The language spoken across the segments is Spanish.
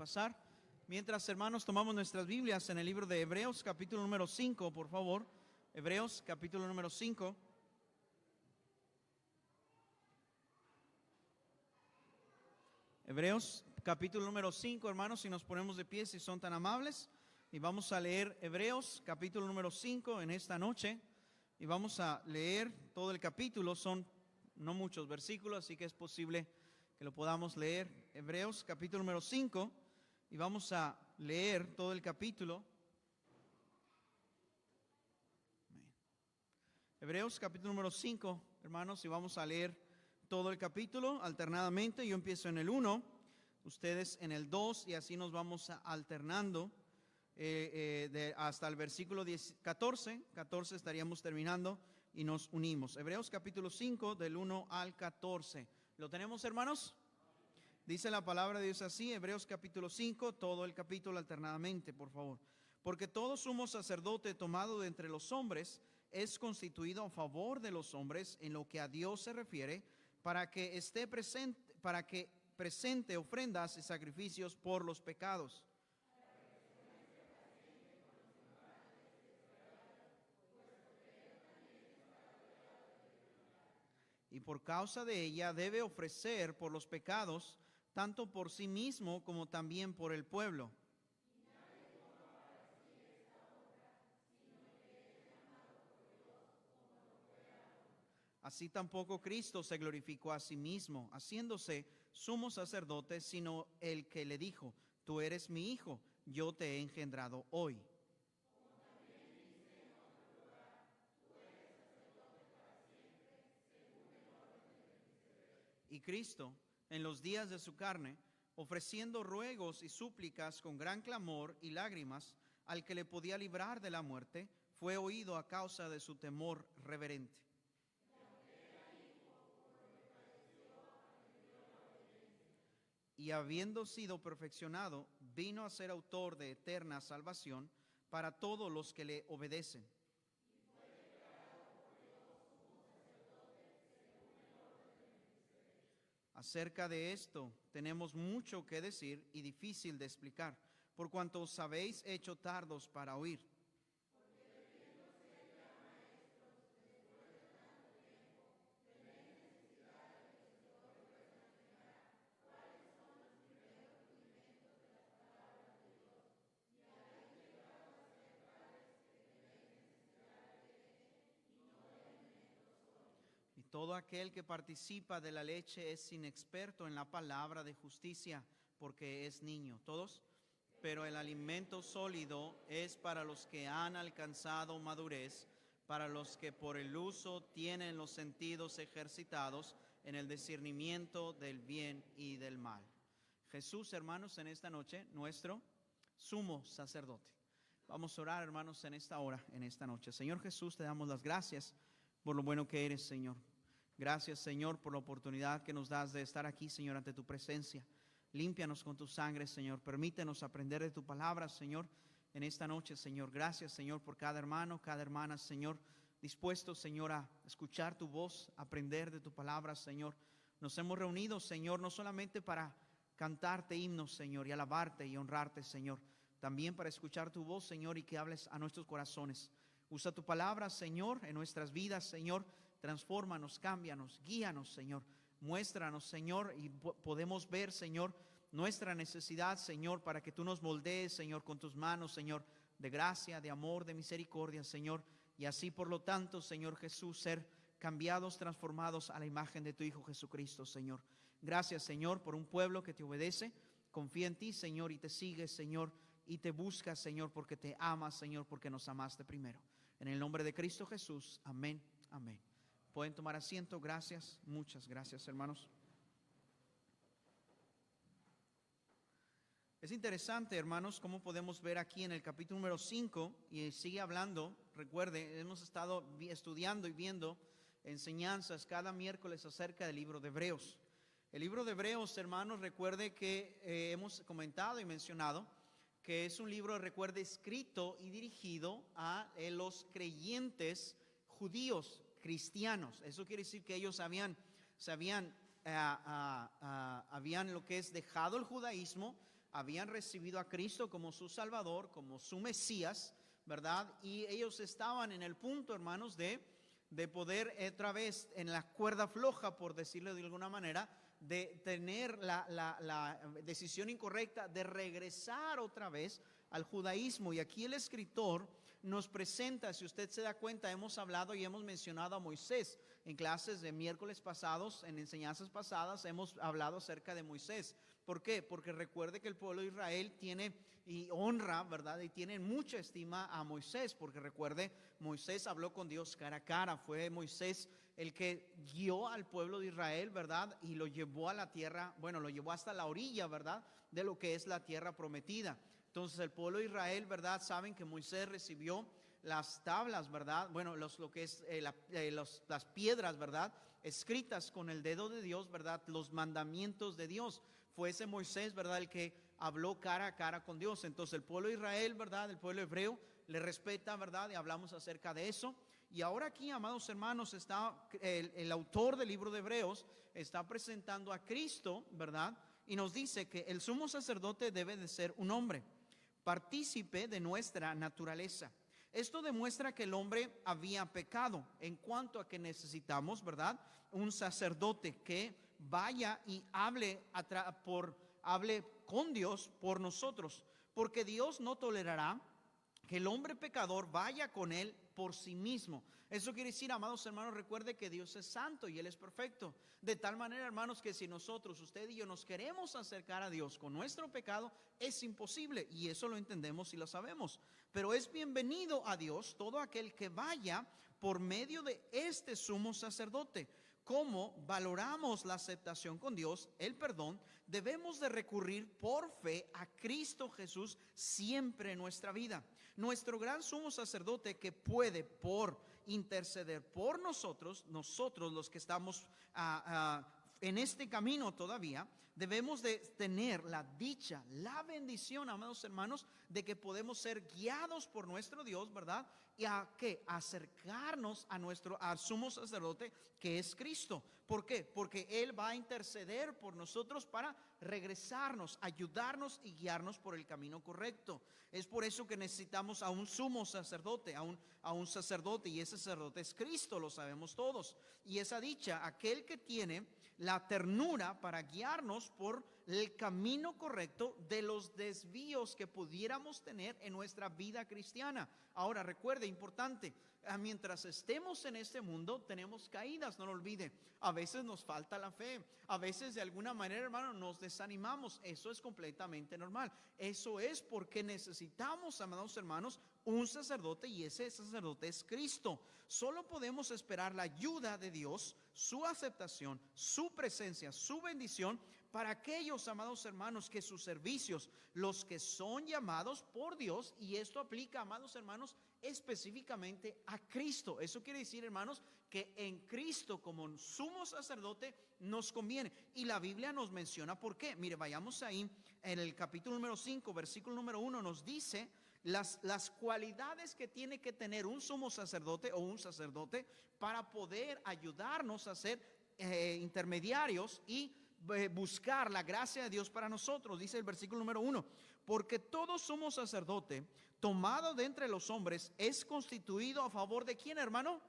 pasar. Mientras, hermanos, tomamos nuestras Biblias en el libro de Hebreos, capítulo número 5, por favor. Hebreos, capítulo número 5. Hebreos, capítulo número 5, hermanos, si nos ponemos de pie, si son tan amables. Y vamos a leer Hebreos, capítulo número 5 en esta noche. Y vamos a leer todo el capítulo. Son no muchos versículos, así que es posible que lo podamos leer. Hebreos, capítulo número 5. Y vamos a leer todo el capítulo. Hebreos capítulo número 5, hermanos, y vamos a leer todo el capítulo alternadamente. Yo empiezo en el 1, ustedes en el 2, y así nos vamos alternando hasta el versículo 14 estaríamos terminando y nos unimos. Hebreos capítulo 5, del 1 al 14. ¿Lo tenemos, hermanos? Dice la palabra de Dios así, Hebreos capítulo 5, todo el capítulo alternadamente, por favor. Porque todo sumo sacerdote tomado de entre los hombres es constituido a favor de los hombres en lo que a Dios se refiere, para que presente ofrendas y sacrificios por los pecados. Y por causa de ella debe ofrecer por los pecados, tanto por sí mismo como también por el pueblo. Así tampoco Cristo se glorificó a sí mismo, haciéndose sumo sacerdote, sino el que le dijo: tú eres mi hijo, yo te he engendrado hoy. Y Cristo, en los días de su carne, ofreciendo ruegos y súplicas con gran clamor y lágrimas al que le podía librar de la muerte, fue oído a causa de su temor reverente. Y habiendo sido perfeccionado, vino a ser autor de eterna salvación para todos los que le obedecen. Acerca de esto tenemos mucho que decir y difícil de explicar, por cuanto os habéis hecho tardos para oír. Y todo aquel que participa de la leche es inexperto en la palabra de justicia, porque es niño. ¿Todos? Pero el alimento sólido es para los que han alcanzado madurez, para los que por el uso tienen los sentidos ejercitados en el discernimiento del bien y del mal. Jesús, hermanos, en esta noche, nuestro sumo sacerdote. Vamos a orar, hermanos, en esta hora, en esta noche. Señor Jesús, te damos las gracias por lo bueno que eres, Señor. Gracias, Señor, por la oportunidad que nos das de estar aquí, Señor, ante tu presencia. Límpianos con tu sangre, Señor. Permítenos aprender de tu palabra, Señor, en esta noche, Señor. Gracias, Señor, por cada hermano, cada hermana, Señor, dispuestos, Señor, a escuchar tu voz, aprender de tu palabra, Señor. Nos hemos reunido, Señor, no solamente para cantarte himnos, Señor, y alabarte y honrarte, Señor, también para escuchar tu voz, Señor, y que hables a nuestros corazones. Usa tu palabra, Señor, en nuestras vidas, Señor. Transfórmanos, cámbianos, guíanos, Señor. Muéstranos, Señor, y podemos ver, Señor, nuestra necesidad, Señor, para que tú nos moldees, Señor, con tus manos, Señor, de gracia, de amor, de misericordia, Señor. Y así, por lo tanto, Señor Jesús, ser cambiados, transformados a la imagen de tu Hijo Jesucristo, Señor. Gracias, Señor, por un pueblo que te obedece, confía en ti, Señor, y te sigue, Señor, y te busca, Señor, porque te amas, Señor, porque nos amaste primero. En el nombre de Cristo Jesús, amén, amén. Pueden tomar asiento, gracias, muchas gracias, hermanos. Es interesante, hermanos, cómo podemos ver aquí en el capítulo número 5, y sigue hablando. Recuerde, hemos estado estudiando y viendo enseñanzas cada miércoles acerca del libro de Hebreos. El libro de Hebreos, hermanos, recuerde que hemos comentado y mencionado que es un libro, recuerde, escrito y dirigido a los creyentes judíos, cristianos. Eso quiere decir que ellos habían lo que es dejado el judaísmo, habían recibido a Cristo como su Salvador, como su Mesías, ¿verdad? Y ellos estaban en el punto, hermanos, de poder otra vez en la cuerda floja, por decirlo de alguna manera, de tener la decisión incorrecta de regresar otra vez al judaísmo. Y aquí el escritor nos presenta, si usted se da cuenta, hemos hablado y hemos mencionado a Moisés en clases de miércoles pasados, en enseñanzas pasadas hemos hablado acerca de Moisés. ¿Por qué? Porque recuerde que el pueblo de Israel tiene y honra, ¿verdad? Y tiene mucha estima a Moisés, porque recuerde, Moisés habló con Dios cara a cara. Fue Moisés el que guió al pueblo de Israel, ¿verdad? Y lo llevó a la tierra, bueno, lo llevó hasta la orilla, ¿verdad? De lo que es la tierra prometida. Entonces el pueblo de Israel, ¿verdad? Saben que Moisés recibió las tablas, ¿verdad? Bueno, lo que es las piedras, ¿verdad? Escritas con el dedo de Dios, ¿verdad? Los mandamientos de Dios. Fue ese Moisés, ¿verdad? El que habló cara a cara con Dios. Entonces el pueblo de Israel, ¿verdad? El pueblo hebreo le respeta, ¿verdad? Y hablamos acerca de eso. Y ahora aquí, amados hermanos, está el autor del libro de Hebreos está presentando a Cristo, ¿verdad? Y nos dice que el sumo sacerdote debe de ser un hombre, partícipe de nuestra naturaleza. Esto demuestra que el hombre había pecado en cuanto a que necesitamos, ¿verdad? Un sacerdote que vaya y hable con Dios por nosotros, porque Dios no tolerará que el hombre pecador vaya con él por sí mismo. Eso quiere decir, amados hermanos, recuerde que Dios es santo y Él es perfecto. De tal manera, hermanos, que si nosotros, usted y yo, nos queremos acercar a Dios con nuestro pecado, es imposible. Y eso lo entendemos y lo sabemos. Pero es bienvenido a Dios todo aquel que vaya por medio de este sumo sacerdote. ¿Cómo valoramos la aceptación con Dios, el perdón? Debemos de recurrir por fe a Cristo Jesús siempre en nuestra vida. Nuestro gran sumo sacerdote que puede por interceder por nosotros los que estamos en este camino todavía, debemos de tener la dicha, la bendición, amados hermanos, de que podemos ser guiados por nuestro Dios, ¿verdad? Y acercarnos al sumo sacerdote que es Cristo. ¿Por qué? Porque Él va a interceder por nosotros para regresarnos, ayudarnos y guiarnos por el camino correcto. Es por eso que necesitamos a un sumo sacerdote, a un sacerdote, y ese sacerdote es Cristo, lo sabemos todos. Y esa dicha, aquel que tiene la ternura para guiarnos por el camino correcto de los desvíos que pudiéramos tener en nuestra vida cristiana. Ahora, recuerde, importante, mientras estemos en este mundo tenemos caídas, no lo olvide. A veces nos falta la fe, a veces de alguna manera, hermano, nos desanimamos. Eso es completamente normal. Eso es porque necesitamos, amados hermanos, un sacerdote, y ese sacerdote es Cristo. Solo podemos esperar la ayuda de Dios, su aceptación, su presencia, su bendición para aquellos, amados hermanos, que sus servicios, los que son llamados por Dios, y esto aplica, amados hermanos, específicamente a Cristo. Eso quiere decir, hermanos, que en Cristo como sumo sacerdote nos conviene. Y la Biblia nos menciona por qué. Mire, vayamos ahí en el capítulo número 5, versículo número 1, nos dice las cualidades que tiene que tener un sumo sacerdote o un sacerdote para poder ayudarnos a ser intermediarios y buscar la gracia de Dios para nosotros. Dice el versículo número 1: porque todo sumo sacerdote tomado de entre los hombres es constituido a favor de ¿quién, hermano?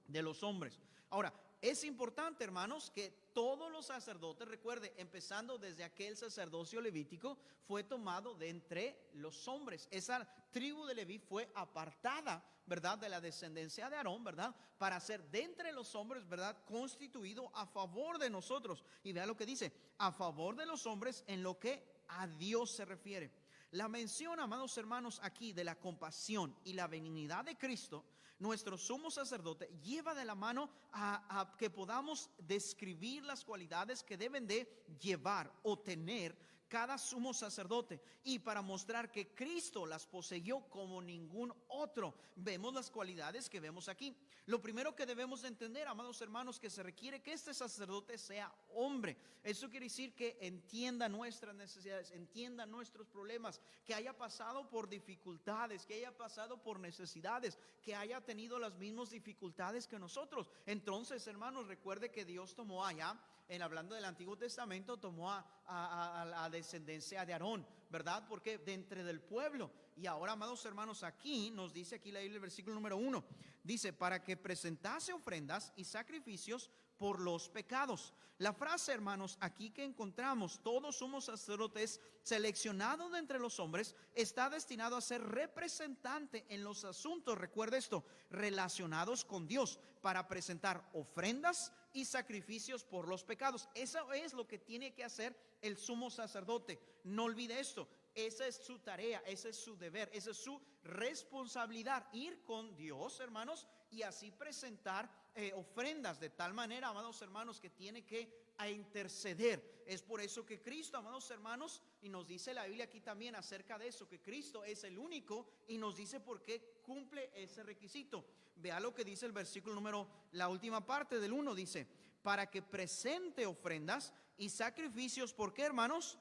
De los hombres. Ahora, es importante, hermanos, que todos los sacerdotes, recuerde, empezando desde aquel sacerdocio levítico, fue tomado de entre los hombres. Esa tribu de Leví fue apartada, ¿verdad?, de la descendencia de Aarón, ¿verdad?, para ser de entre los hombres, ¿verdad?, constituido a favor de nosotros. Y vea lo que dice: a favor de los hombres en lo que a Dios se refiere. La mención, amados hermanos, aquí de la compasión y la benignidad de Cristo, nuestro sumo sacerdote, lleva de la mano a que podamos describir las cualidades que deben de llevar o tener cada sumo sacerdote, y para mostrar que Cristo las poseyó como ningún otro, vemos las cualidades que vemos aquí. Lo primero que debemos de entender, amados hermanos, que se requiere que este sacerdote sea hombre. Eso quiere decir que entienda nuestras necesidades, entienda nuestros problemas, que haya pasado por dificultades, que haya pasado por necesidades, que haya tenido las mismas dificultades que nosotros. Entonces, hermanos, recuerde que Dios tomó allá hablando del Antiguo Testamento, tomó a la descendencia de Aarón, ¿verdad? Porque de entre del pueblo. Y ahora, amados hermanos, aquí nos dice, aquí la Biblia, el versículo número 1, dice, para que presentase ofrendas y sacrificios por los pecados. La frase, hermanos, aquí que encontramos, todo sumo sacerdote es seleccionado de entre los hombres, está destinado a ser representante en los asuntos, recuerda esto, relacionados con Dios, para presentar ofrendas y sacrificios por los pecados. Eso es lo que tiene que hacer el sumo sacerdote. No olvide esto. Esa es su tarea, ese es su deber, esa es su responsabilidad, ir con Dios, hermanos, y así presentar ofrendas de tal manera, amados hermanos, que tiene que interceder. Es por eso que Cristo, amados hermanos, y nos dice la Biblia aquí también acerca de eso, que Cristo es el único, y nos dice por qué cumple ese requisito. Vea lo que dice el versículo número, la última parte del 1, dice, para que presente ofrendas y sacrificios, ¿por qué, hermanos?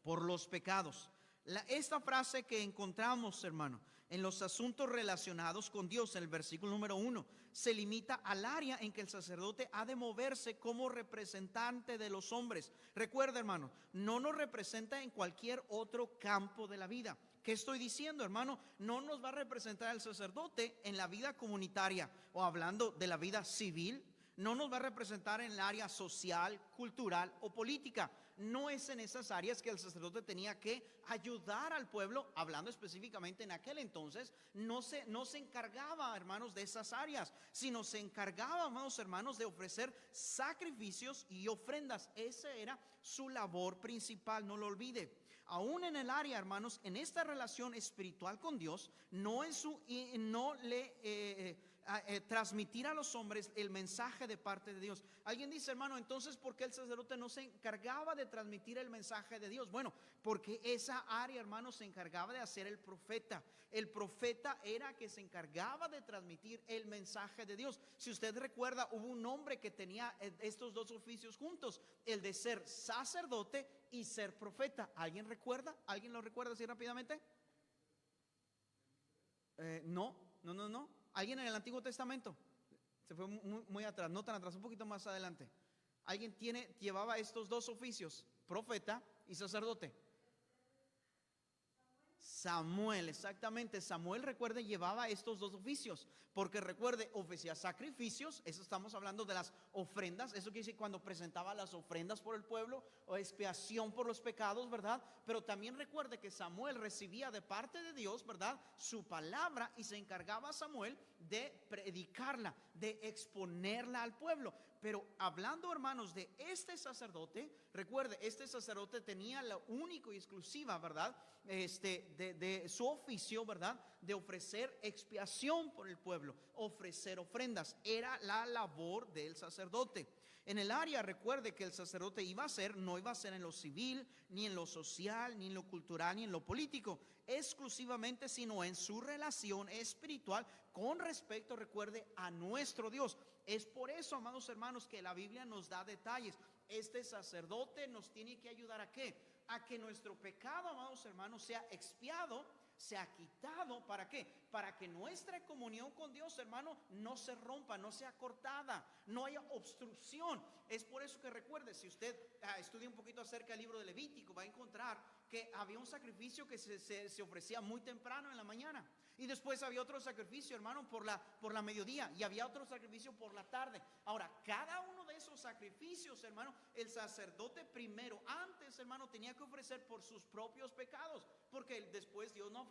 Por los pecados. Esta frase que encontramos, hermano, en los asuntos relacionados con Dios, en el versículo número 1, se limita al área en que el sacerdote ha de moverse como representante de los hombres. Recuerda, hermano, no nos representa en cualquier otro campo de la vida. ¿Qué estoy diciendo, hermano? No nos va a representar el sacerdote en la vida comunitaria o hablando de la vida civil. No nos va a representar en el área social, cultural o política. No es en esas áreas que el sacerdote tenía que ayudar al pueblo, hablando específicamente en aquel entonces. No se encargaba, hermanos, de esas áreas, sino se encargaba, amados hermanos, de ofrecer sacrificios y ofrendas. Esa era su labor principal, no lo olvide. Aún en el área, hermanos, en esta relación espiritual con Dios, transmitir a los hombres el mensaje de parte de Dios. Alguien dice, hermano, entonces ¿por qué el sacerdote no se encargaba de transmitir el mensaje de Dios? Bueno, porque esa área, hermano, se encargaba de hacer el profeta. El profeta era que se encargaba de transmitir el mensaje de Dios. Si usted recuerda, hubo un hombre que tenía estos dos oficios juntos, el de ser sacerdote y ser profeta. ¿Alguien recuerda? ¿Alguien lo recuerda así rápidamente? No. ¿Alguien en el Antiguo Testamento? Se fue muy atrás, no tan atrás, un poquito más adelante. ¿Alguien llevaba estos dos oficios, profeta y sacerdote? Samuel, exactamente. Samuel, recuerde, llevaba estos dos oficios, porque recuerde, ofrecía sacrificios. Eso estamos hablando de las ofrendas. Eso quiere decir cuando presentaba las ofrendas por el pueblo o expiación por los pecados, ¿verdad? Pero también recuerde que Samuel recibía de parte de Dios, ¿verdad?, su palabra, y se encargaba Samuel de predicarla, de exponerla al pueblo. Pero hablando, hermanos, de este sacerdote, recuerde, este sacerdote tenía la única y exclusiva, ¿verdad?, de su oficio, ¿verdad?, de ofrecer expiación por el pueblo, ofrecer ofrendas. Era la labor del sacerdote. En el área, recuerde que el sacerdote no iba a ser en lo civil, ni en lo social, ni en lo cultural, ni en lo político, exclusivamente, sino en su relación espiritual con respecto, recuerde, a nuestro Dios. Es por eso, amados hermanos, que la Biblia nos da detalles. Este sacerdote nos tiene que ayudar ¿a qué? A que nuestro pecado, amados hermanos, sea expiado, sea quitado. ¿Para qué? Para que nuestra comunión con Dios, hermano, no se rompa, no sea cortada, no haya obstrucción. Es por eso que recuerde, si usted estudia un poquito acerca del libro de Levítico, va a encontrar que había un sacrificio que se ofrecía muy temprano en la mañana. Y después había otro sacrificio, hermano, por la mediodía. Y había otro sacrificio por la tarde. Ahora, cada uno de esos sacrificios, hermano, el sacerdote primero, antes, hermano, tenía que ofrecer por sus propios pecados. Porque después Dios no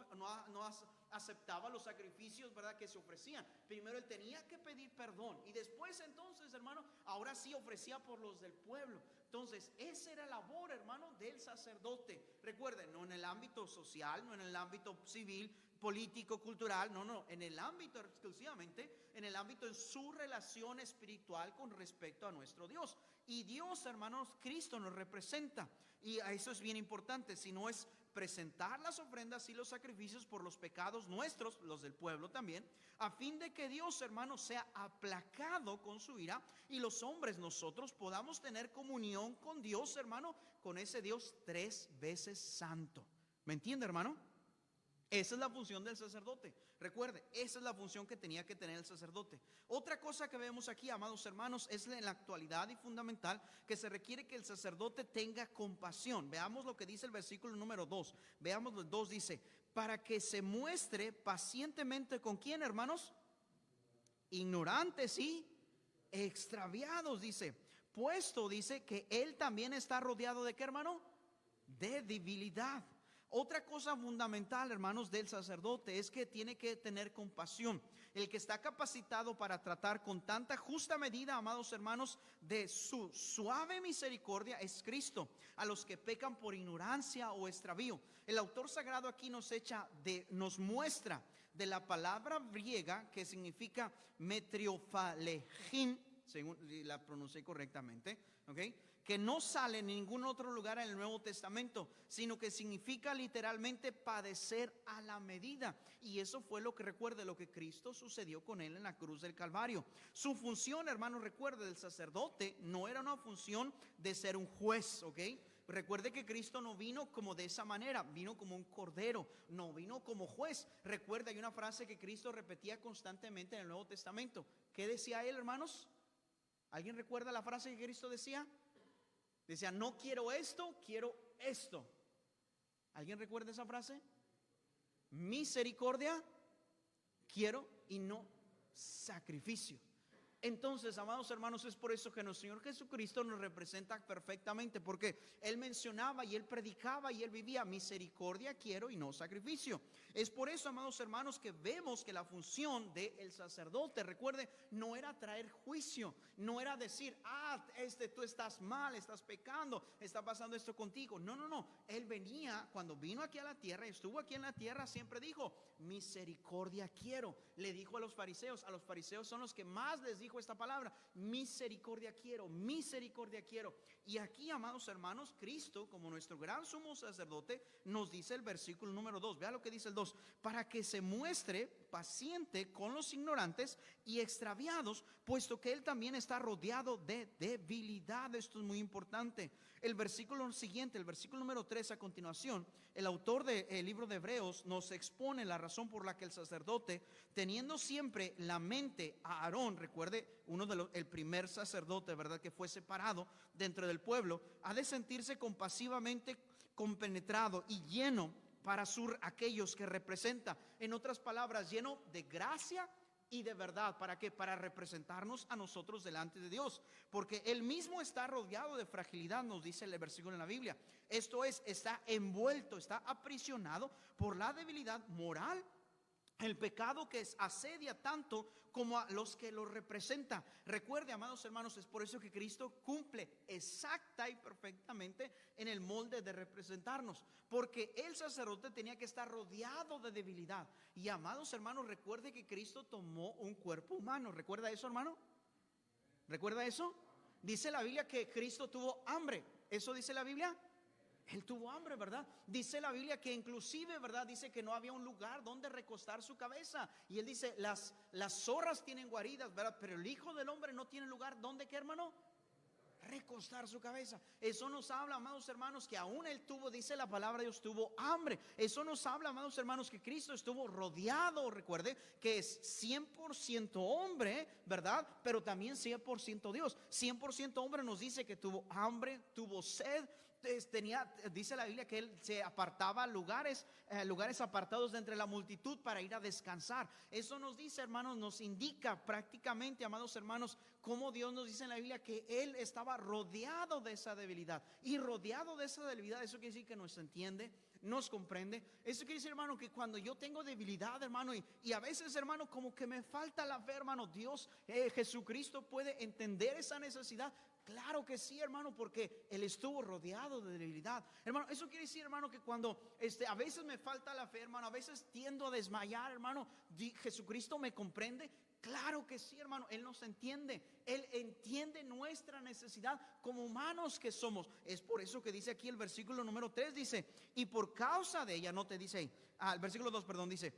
aceptaba los sacrificios, ¿verdad?, que se ofrecían. Primero él tenía que pedir perdón. Y después entonces, hermano, ahora sí ofrecía por los del pueblo. Entonces, esa era la labor, hermano, del sacerdote. Recuerden, no en el ámbito social, no en el ámbito civil, político, cultural, no, en el ámbito exclusivamente, en el ámbito de su relación espiritual con respecto a nuestro Dios. Y Dios, hermanos, Cristo nos representa. Y eso es bien importante, si no es presentar las ofrendas y los sacrificios por los pecados nuestros, los del pueblo también, a fin de que Dios, hermanos, sea aplacado con su ira y los hombres, nosotros, podamos tener comunión con Dios, hermano, con ese Dios 3 veces santo. ¿Me entiende, hermano? Esa es la función del sacerdote. Recuerde, esa es la función que tenía que tener el sacerdote. Otra cosa que vemos aquí, amados hermanos, es en la actualidad y fundamental que se requiere que el sacerdote tenga compasión. Veamos lo que dice el versículo número 2. Veamos el 2, dice, para que se muestre pacientemente con quién, hermanos, ignorantes y extraviados, dice, puesto, dice, que él también está rodeado de qué, hermano, de debilidad. Otra cosa fundamental, hermanos, del sacerdote es que tiene que tener compasión. El que está capacitado para tratar con tanta justa medida, amados hermanos, de su suave misericordia es Cristo, a los que pecan por ignorancia o extravío. El autor sagrado aquí nos muestra de la palabra griega que significa metriofalegin, según la pronuncié correctamente, ¿ok? Que no sale en ningún otro lugar en el Nuevo Testamento, sino que significa literalmente padecer a la medida. Y eso fue lo que recuerde, lo que Cristo sucedió con él en la cruz del Calvario. Su función, hermano, recuerde, del sacerdote no era una función de ser un juez, ¿ok? Recuerde que Cristo no vino como de esa manera, vino como un cordero, no vino como juez. Recuerde, hay una frase que Cristo repetía constantemente en el Nuevo Testamento. ¿Qué decía él, hermanos? ¿Alguien recuerda la frase que Cristo decía? Decía, no quiero esto, quiero esto. ¿Alguien recuerda esa frase? Misericordia quiero y no sacrificio. Entonces, amados hermanos, es por eso que nuestro Señor Jesucristo nos representa perfectamente, porque Él mencionaba y Él predicaba y Él vivía misericordia quiero y no sacrificio. Es por eso, amados hermanos, que vemos que la función del sacerdote, recuerde, no era traer juicio, no era decir, tú estás mal, estás pecando, está pasando esto contigo. No, no, no. Él venía, cuando vino aquí a la tierra, estuvo aquí en la tierra, siempre dijo, misericordia quiero. Le dijo a los fariseos son los que más les dijo esta palabra, misericordia quiero, misericordia quiero. Y aquí, amados hermanos, Cristo, como nuestro gran sumo sacerdote, nos dice el versículo número 2, vea lo que dice el 2, para que se muestre paciente con los ignorantes y extraviados, puesto que él también está rodeado de debilidad. Esto es muy importante. El versículo siguiente, el versículo número 3 a continuación, el autor del libro de Hebreos nos expone la razón por la que el sacerdote, teniendo siempre la mente a Aarón, recuerde, el primer sacerdote, ¿verdad?, que fue separado dentro del pueblo, ha de sentirse compasivamente compenetrado y lleno para aquellos que representa, en otras palabras, lleno de gracia y de verdad. ¿Para qué? Para representarnos a nosotros delante de Dios, porque Él mismo está rodeado de fragilidad, nos dice el versículo en la Biblia. Esto es, está envuelto, está aprisionado por la debilidad moral, el pecado que asedia tanto como a los que lo representan. Recuerde, amados hermanos, es por eso que Cristo cumple exacta y perfectamente en el molde de representarnos, porque el sacerdote tenía que estar rodeado de debilidad. Y, amados hermanos, recuerde que Cristo tomó un cuerpo humano. ¿Recuerda eso, hermano? ¿Recuerda eso? Dice la Biblia que Cristo tuvo hambre. ¿Eso dice la Biblia? Él tuvo hambre, ¿verdad? Dice la Biblia que inclusive, ¿verdad?, dice que no había un lugar donde recostar su cabeza. Y él dice, las zorras tienen guaridas, ¿verdad? Pero el Hijo del Hombre no tiene lugar donde, ¿qué, hermano? Recostar su cabeza. Eso nos habla, amados hermanos, que aún él tuvo, dice la palabra de Dios, tuvo hambre. Eso nos habla, amados hermanos, que Cristo estuvo rodeado, recuerde, que es 100% hombre, ¿verdad? Pero también 100% Dios. 100% hombre nos dice que tuvo hambre, tuvo sed. Dice la Biblia que él se apartaba a lugares apartados de entre la multitud para ir a descansar. Eso nos dice, hermanos, nos indica prácticamente, amados hermanos, cómo Dios nos dice en la Biblia que él estaba rodeado de esa debilidad. Y rodeado de esa debilidad, eso quiere decir que nos entiende, nos comprende. Eso quiere decir, hermano, que cuando yo tengo debilidad, hermano, y a veces, hermano, como que me falta la fe, hermano, Dios, Jesucristo puede entender esa necesidad. Claro que sí, hermano, porque él estuvo rodeado de debilidad. Hermano, eso quiere decir, hermano, que cuando a veces me falta la fe, hermano, a veces tiendo a desmayar, hermano, Jesucristo me comprende. Claro que sí, hermano, Él nos entiende. Él entiende nuestra necesidad como humanos que somos. Es por eso que dice aquí el versículo número 3, dice, y por causa de ella, no te dice ahí, el versículo 2, perdón, dice,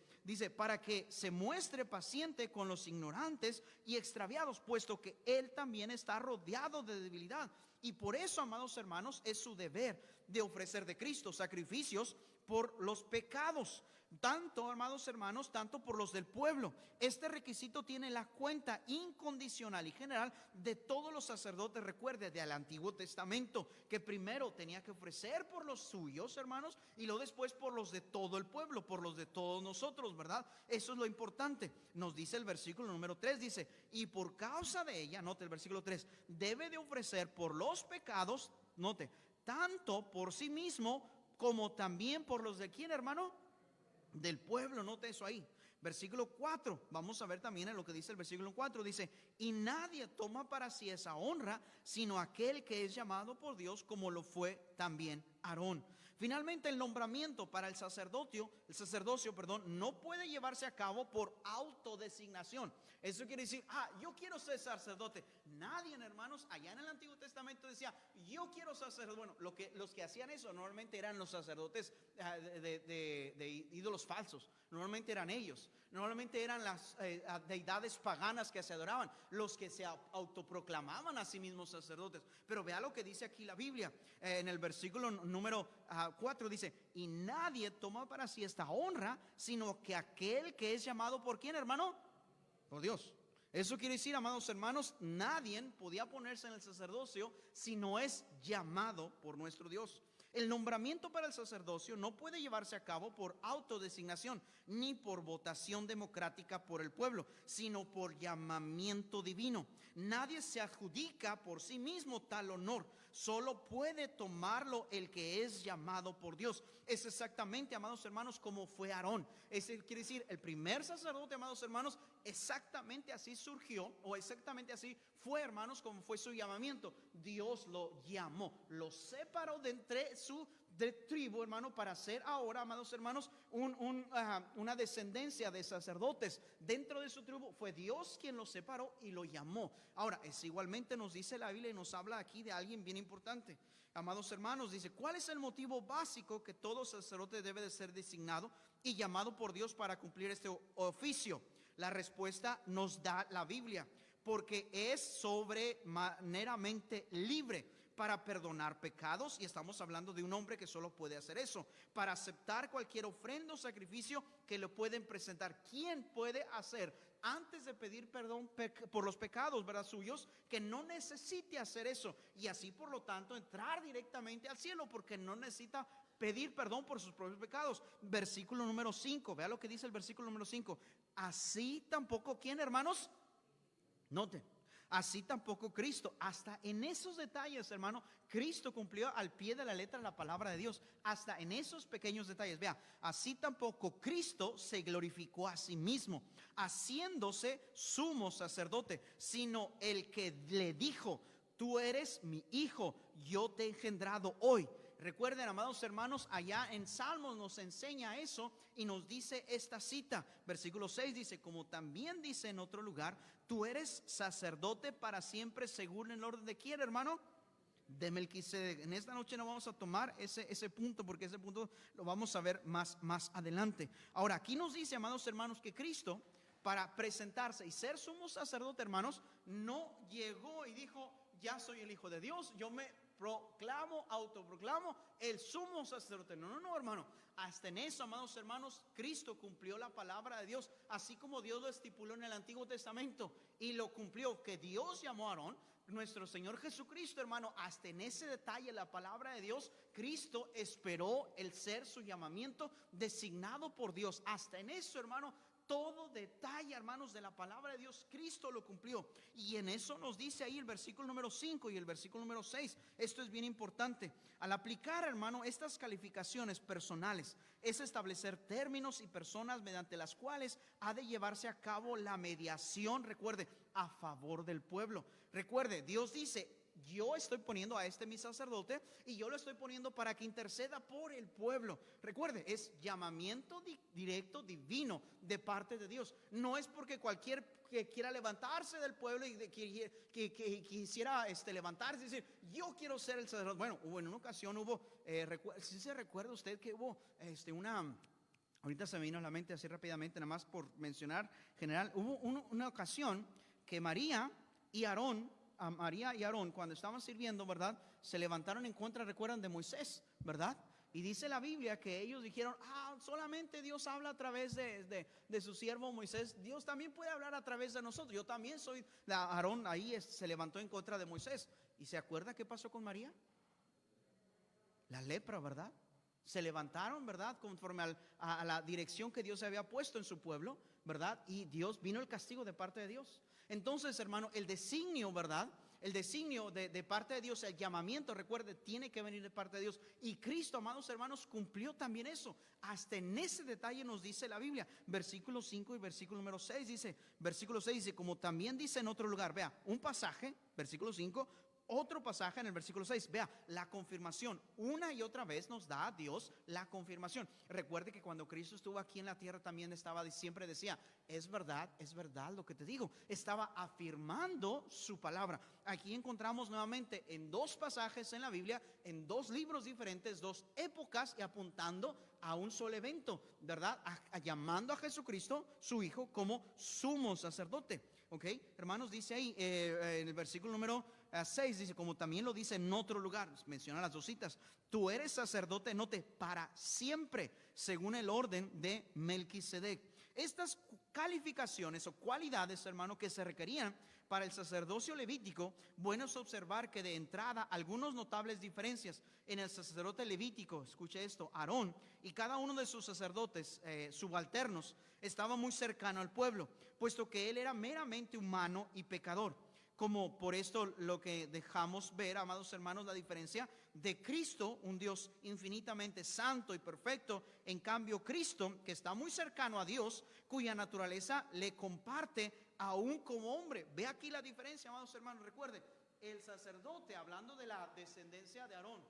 para que se muestre paciente con los ignorantes y extraviados, puesto que Él también está rodeado de debilidad. Y por eso, amados hermanos, es su deber de ofrecer de Cristo sacrificios por los pecados, tanto, amados hermanos, tanto por los del pueblo. Este requisito tiene la cuenta incondicional y general de todos los sacerdotes. Recuerde, del Antiguo Testamento, que primero tenía que ofrecer por los suyos, hermanos, y luego después por los de todo el pueblo, por los de todos nosotros, ¿verdad? Eso es lo importante. Nos dice el versículo número 3, dice, y por causa de ella, note el versículo 3, debe de ofrecer por los pecados, note, tanto por sí mismo como también por los de quién, hermano, del pueblo. Note eso ahí. Versículo 4, vamos a ver también en lo que dice el versículo 4, dice, y nadie toma para sí esa honra, sino aquel que es llamado por Dios, como lo fue también Aarón. Finalmente, el nombramiento para el sacerdocio, no puede llevarse a cabo por autodesignación. Eso quiere decir, yo quiero ser sacerdote. Nadie, hermanos, allá en el Antiguo Testamento decía, yo quiero ser sacerdote. Bueno, los que hacían eso normalmente eran los sacerdotes de ídolos falsos. Normalmente eran ellos. Normalmente eran las deidades paganas que se adoraban, los que se autoproclamaban a sí mismos sacerdotes. Pero vea lo que dice aquí la Biblia, en el versículo número 4 dice, y nadie toma para sí esta honra, sino que aquel que es llamado por ¿quién, hermano? Por Dios. Eso quiere decir, amados hermanos, nadie podía ponerse en el sacerdocio si no es llamado por nuestro Dios. El nombramiento para el sacerdocio no puede llevarse a cabo por autodesignación ni por votación democrática por el pueblo, sino por llamamiento divino. Nadie se adjudica por sí mismo tal honor, solo puede tomarlo el que es llamado por Dios. Es exactamente, amados hermanos, como fue Aarón. Ese quiere decir, el primer sacerdote, amados hermanos, exactamente así surgió, o exactamente así fue, hermanos, como fue su llamamiento. Dios lo llamó, lo separó de entre su tribu, hermano, para ser ahora, amados hermanos, una descendencia de sacerdotes. Dentro de su tribu fue Dios quien lo separó y lo llamó. Ahora, es igualmente nos dice la Biblia y nos habla aquí de alguien bien importante. Amados hermanos, dice, ¿cuál es el motivo básico que todo sacerdote debe de ser designado y llamado por Dios para cumplir este oficio? La respuesta nos da la Biblia, porque es sobremanera libre para perdonar pecados, y estamos hablando de un hombre que solo puede hacer eso, para aceptar cualquier ofrenda o sacrificio que le pueden presentar. ¿Quién puede hacer antes de pedir perdón por los pecados, verdad, suyos, que no necesite hacer eso y así por lo tanto entrar directamente al cielo, porque no necesita pedir perdón por sus propios pecados? Versículo número 5, vea lo que dice el versículo número 5. Así tampoco, ¿quién, hermanos? Noten, así tampoco Cristo. Hasta en esos detalles, hermano, Cristo cumplió al pie de la letra la palabra de Dios. Hasta en esos pequeños detalles. Vea, así tampoco Cristo se glorificó a sí mismo, haciéndose sumo sacerdote, sino el que le dijo, tú eres mi hijo, yo te he engendrado hoy. Recuerden, amados hermanos, allá en Salmos nos enseña eso y nos dice esta cita. Versículo 6 dice, como también dice en otro lugar, tú eres sacerdote para siempre según el orden de quién, hermano, de Melquisedec. En esta noche no vamos a tomar ese punto, porque ese punto lo vamos a ver más adelante. Ahora, aquí nos dice, amados hermanos, que Cristo, para presentarse y ser sumo sacerdote, hermanos, no llegó y dijo, ya soy el Hijo de Dios, yo me autoproclamo el sumo sacerdote. No, hermano. Hasta en eso, amados hermanos, Cristo cumplió la palabra de Dios, así como Dios lo estipuló en el Antiguo Testamento, y lo cumplió, que Dios llamó a Aarón. Nuestro Señor Jesucristo, hermano, hasta en ese detalle, la palabra de Dios, Cristo esperó el ser su llamamiento designado por Dios. Hasta en eso, hermano, todo detalle, hermanos, de la palabra de Dios, Cristo lo cumplió. Y en eso nos dice ahí el versículo número 5 y el versículo número 6. Esto es bien importante. Al aplicar, hermano, estas calificaciones personales, es establecer términos y personas mediante las cuales ha de llevarse a cabo la mediación, recuerde, a favor del pueblo. Recuerde, Dios dice, yo estoy poniendo a mi sacerdote y yo lo estoy poniendo para que interceda por el pueblo. Recuerde, es llamamiento directo divino de parte de Dios. No es porque cualquier que quiera levantarse del pueblo y que quisiera levantarse y decir, yo quiero ser el sacerdote. Bueno, en una ocasión si se recuerda usted que hubo ahorita se me vino a la mente así rápidamente, nada más por mencionar general, hubo una ocasión que María y Aarón, cuando estaban sirviendo, ¿verdad?, se levantaron en contra, recuerdan, de Moisés, ¿verdad? Y dice la Biblia que ellos dijeron, solamente Dios habla a través de su siervo Moisés. Dios también puede hablar a través de nosotros. Yo también soy, Aarón ahí se levantó en contra de Moisés. ¿Y se acuerda qué pasó con María? La lepra, ¿verdad? Se levantaron, ¿verdad? Conforme a la dirección que Dios había puesto en su pueblo, ¿verdad? Y vino el castigo de parte de Dios. Entonces, hermano, el designio, ¿verdad? El designio de parte de Dios, el llamamiento, recuerde, tiene que venir de parte de Dios. Y Cristo, amados hermanos, cumplió también eso. Hasta en ese detalle nos dice la Biblia. Versículo 5 y versículo número 6 dice, versículo 6 dice, como también dice en otro lugar, vea, un pasaje, versículo 5, otro pasaje en el versículo 6, vea, la confirmación. Una y otra vez nos da a Dios la confirmación. Recuerde que cuando Cristo estuvo aquí en la tierra también siempre decía, es verdad lo que te digo. Estaba afirmando su palabra. Aquí encontramos nuevamente en dos pasajes en la Biblia, en dos libros diferentes, dos épocas y apuntando a un solo evento, ¿verdad? Llamando a Jesucristo, su Hijo, como sumo sacerdote. Ok, hermanos, dice ahí en el versículo número 6, dice, como también lo dice en otro lugar, menciona las dos citas, tú eres sacerdote, note, para siempre, según el orden de Melquisedec. Estas calificaciones o cualidades, hermano, que se requerían para el sacerdocio levítico, bueno es observar que de entrada algunas notables diferencias en el sacerdote levítico, escuche esto, Aarón y cada uno de sus sacerdotes subalternos estaba muy cercano al pueblo, puesto que él era meramente humano y pecador. Como por esto lo que dejamos ver, amados hermanos, la diferencia de Cristo, un Dios infinitamente santo y perfecto. En cambio, Cristo, que está muy cercano a Dios, cuya naturaleza le comparte aún como hombre. Ve aquí la diferencia, amados hermanos. Recuerde, el sacerdote, hablando de la descendencia de Aarón,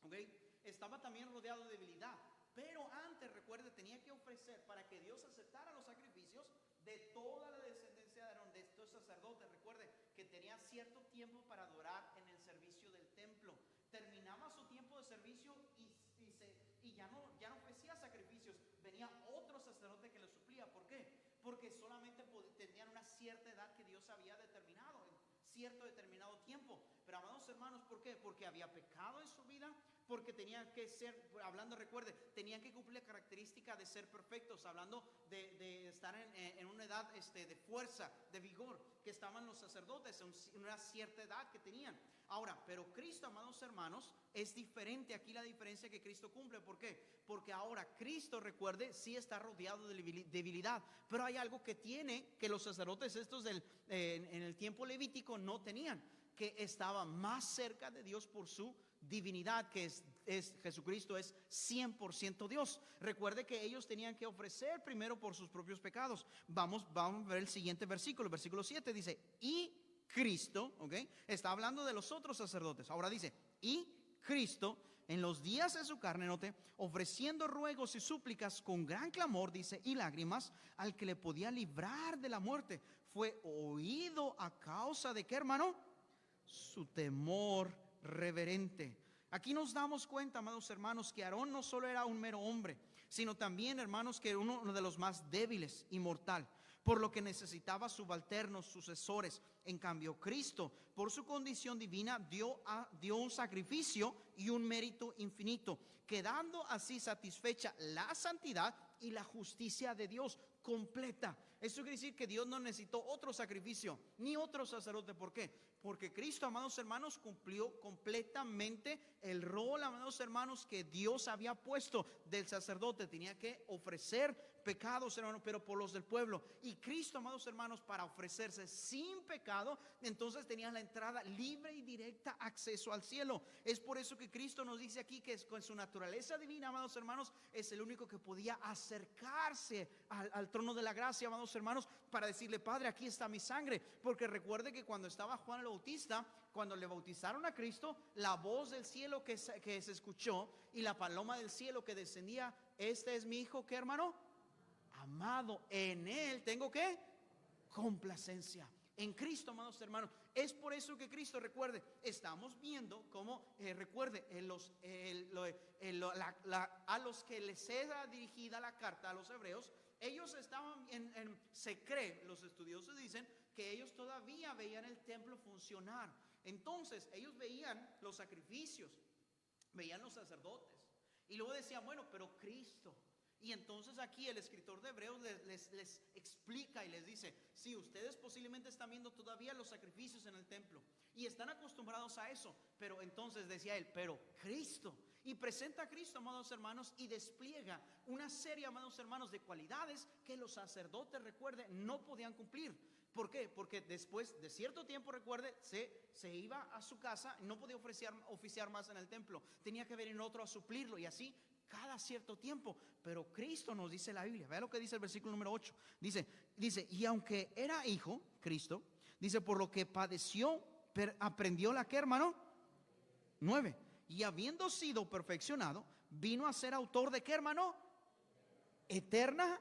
¿okay?, estaba también rodeado de debilidad. Pero antes, recuerde, tenía que ofrecer para que Dios aceptara los sacrificios de toda la descendencia de Aarón, de estos sacerdotes. Recuerde que tenía cierto tiempo para adorar en el servicio del templo. Terminaba su tiempo de servicio y ya no ofrecía sacrificios. Venía otro sacerdote que le suplía. ¿Por qué? Porque solamente tenían una cierta edad que Dios había determinado, en cierto determinado tiempo. Pero, amados hermanos, ¿por qué? Porque había pecado en su vida, porque tenían que ser, hablando, recuerde, tenían que cumplir la característica de ser perfectos, hablando de estar en una edad de fuerza, de vigor, que estaban los sacerdotes en una cierta edad que tenían. Ahora, pero Cristo, amados hermanos, es diferente. Aquí la diferencia que Cristo cumple. ¿Por qué? Porque ahora Cristo, recuerde, sí está rodeado de debilidad, pero hay algo que tiene que los sacerdotes estos en el tiempo levítico no tenían, que estaba más cerca de Dios por su divinidad, que es Jesucristo, es 100% Dios. Recuerde que ellos tenían que ofrecer primero por sus propios pecados. Vamos a ver el siguiente versículo, versículo 7 dice, y Cristo, ¿ok? Está hablando de los otros sacerdotes. Ahora dice, y Cristo, en los días de su carne, note, ofreciendo ruegos y súplicas con gran clamor, dice, y lágrimas, al que le podía librar de la muerte, fue oído a causa de ¿qué, hermano? Su temor reverente. Aquí nos damos cuenta, amados hermanos, que Aarón no solo era un mero hombre, sino también, hermanos, que era uno de los más débiles y mortal, por lo que necesitaba subalternos, sucesores. En cambio, Cristo, por su condición divina, dio un sacrificio y un mérito infinito, quedando así satisfecha la santidad y la justicia de Dios completa. Eso quiere decir que Dios no necesitó otro sacrificio ni otro sacerdote. ¿Por qué? Porque Cristo, amados hermanos, cumplió completamente el rol, amados hermanos, que Dios había puesto del sacerdote. Tenía que ofrecer pecados, hermanos, pero por los del pueblo. Y Cristo, amados hermanos, para ofrecerse sin pecado, entonces tenía la entrada libre y directa, acceso al cielo. Es por eso que Cristo nos dice aquí que con su naturaleza divina, amados hermanos, es el único que podía acercarse al trono de la gracia, amados hermanos, para decirle, Padre, aquí está mi sangre. Porque recuerde que cuando estaba Juan el Bautista, cuando le bautizaron a Cristo, la voz del cielo que se escuchó y la paloma del cielo que descendía, este es mi hijo, ¿qué, hermano? Amado, en él tengo ¿qué? Complacencia. En Cristo, amados hermanos. Es por eso que Cristo, recuerde, estamos viendo cómo, recuerde, a los que les era dirigida la carta a los hebreos, ellos estaban se cree, los estudiosos dicen que ellos todavía veían el templo funcionar. Entonces ellos veían los sacrificios, veían los sacerdotes, Y luego decían, bueno, pero Cristo. Y entonces aquí el escritor de Hebreos les explica y les dice, sí, ustedes posiblemente están viendo todavía los sacrificios en el templo y están acostumbrados a eso, pero entonces decía él, pero Cristo. Y presenta a Cristo, amados hermanos, y despliega una serie, amados hermanos, de cualidades que los sacerdotes, recuerde, no podían cumplir. ¿Por qué? Porque después de cierto tiempo, recuerde, se iba a su casa, no podía oficiar más en el templo, tenía que venir otro a suplirlo, y así cada cierto tiempo. Pero Cristo, nos dice la Biblia, vea lo que dice el versículo número 8, dice, y aunque era hijo, Cristo, dice, por lo que padeció, aprendió la que, hermano, 9, y habiendo sido perfeccionado, vino a ser autor de qué, hermano, eterna.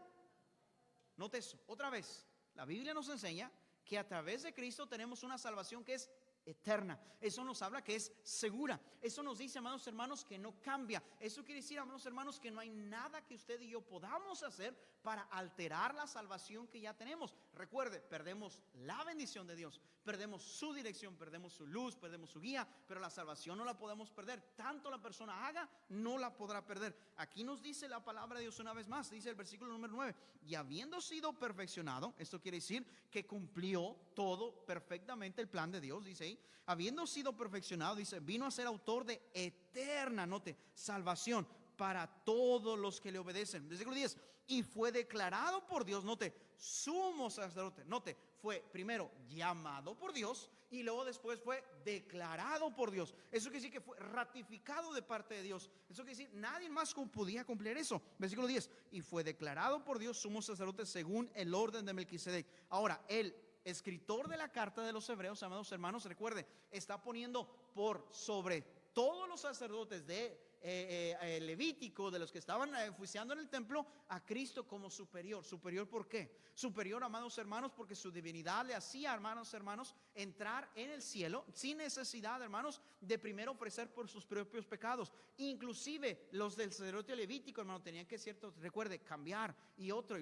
Note eso, otra vez, la Biblia nos enseña que a través de Cristo tenemos una salvación que es eterna. Eso nos habla que es segura. Eso nos dice, amados hermanos, que no cambia. Eso quiere decir, amados hermanos, que no hay nada que usted y yo podamos hacer para alterar la salvación que ya tenemos. Recuerde, perdemos la bendición de Dios, perdemos su dirección, perdemos su luz, perdemos su guía, pero la salvación no la podemos perder. Tanto la persona haga, no la podrá perder. Aquí nos dice la palabra de Dios una vez más, dice el versículo número 9, y habiendo sido perfeccionado, esto quiere decir que cumplió todo perfectamente el plan de Dios, dice ahí, habiendo sido perfeccionado, dice, vino a ser autor de eterna, note, salvación para todos los que le obedecen. Versículo 10, y fue declarado por Dios, note, sumo sacerdote, note, fue primero llamado por Dios y luego después fue declarado por Dios. Eso quiere decir que fue ratificado de parte de Dios. Eso quiere decir, nadie más podía cumplir eso. Versículo 10, y fue declarado por Dios sumo sacerdote según el orden de Melquisedec. Ahora, el escritor de la carta de los Hebreos, amados hermanos, recuerde, está poniendo por sobre todos los sacerdotes de Levítico, de los que estaban oficiando en el templo, a Cristo como superior. ¿Superior por qué? Superior, amados hermanos, porque su divinidad le hacía, hermanos, entrar en el cielo sin necesidad, hermanos, de primero ofrecer por sus propios pecados. Inclusive los del sacerdote levítico, hermano, tenían que, cierto, recuerde, cambiar, y otro